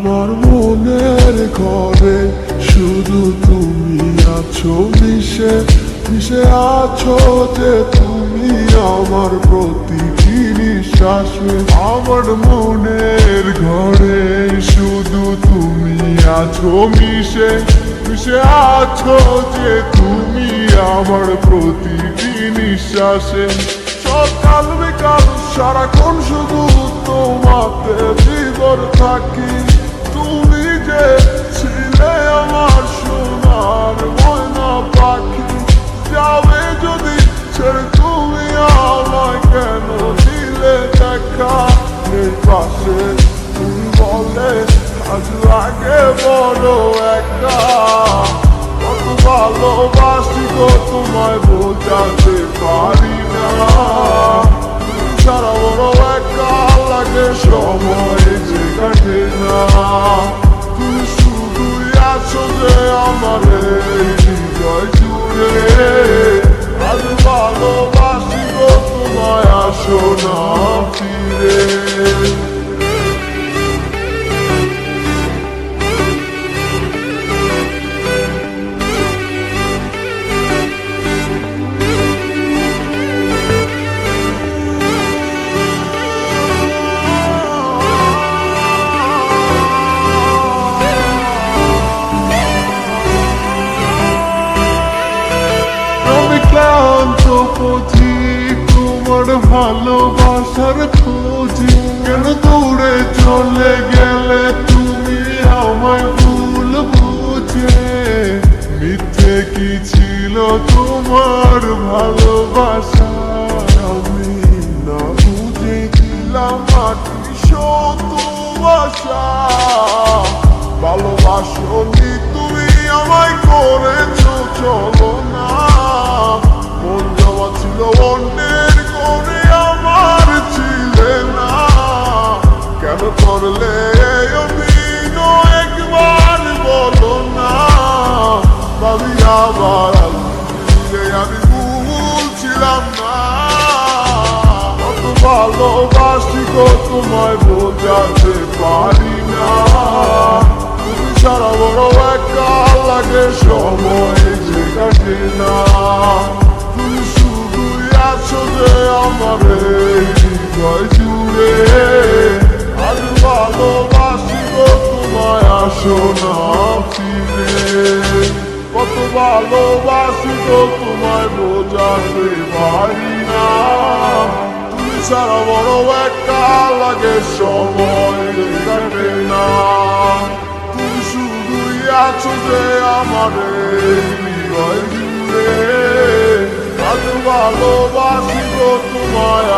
আমার মনের ঘরে শুধু তুমি আছো মিশে মিশে আছো যে তুমি আমার প্রতিটি নিঃশ্বাসে। আমার মনের ঘরে শুধু তুমি আছো মিশে মিশে আছো যে তুমি আমার প্রতিটি নিঃশ্বাসে। সকাল বিকাল সারাক্ষণ শুধু তোমাতে জীবন থাকি। তুমি যে ছিলে আমার সোনার ময়না পাখি, যাবে যদি ছেড়ে তুমি আমায় কেন দিলে দেখা? এই পাশে তুমি বলে আজ লাগে বড় একা। কত ভালোবাসি গো তোমায় বোঝাতে পারি না। তুমি ছাড়া বড় একা লাগে, সময় যে কাটে না। তুমি শুধুই আছো যে আমার এই হৃদয় জুড়ে। আজ ভালোবাসি গো তোমায়, আসো না ফিরে। ক্লান্ত পথিক তোমার ভালোবাসার খোঁজে, কেন দৌড়ে চলে গেলে তুমি আমায় ভুল বুঝে? মিথ্যে কি ছিল তোমার ভালোবাসা, আমি না বুঝে দিলাম মাটি শত আশা। ভালোবাসনি তুমি আমায় করেছো চলো না, মন জমা ছিল অন্যের করে আমার ছিলে না। কেন করলে অভিনয় একবার বলো না? ভাবি আবার আমি ভুল ছিলাম না। কত ভালোবাসি গো তোমায় বোঝাতে পারি না। তুমি ছাড়া বড় একা লাগে, সময় যে কাটে না। তুমি শুধুই আছো যে আমার এই হৃদয় জুড়ে। আজ ভালোবাসি গো তোমায়, আসো না ফিরে। কত ভালোবাসি গো তোমায় বোঝাতে পারি না। তুমি ছাড়া বড় একা লাগে, সময় যে কাটে না। তুমি শুধুই আছো যে আমার এই হৃদয় জুড়ে। আজ ভালোবাসি গো তোমায়।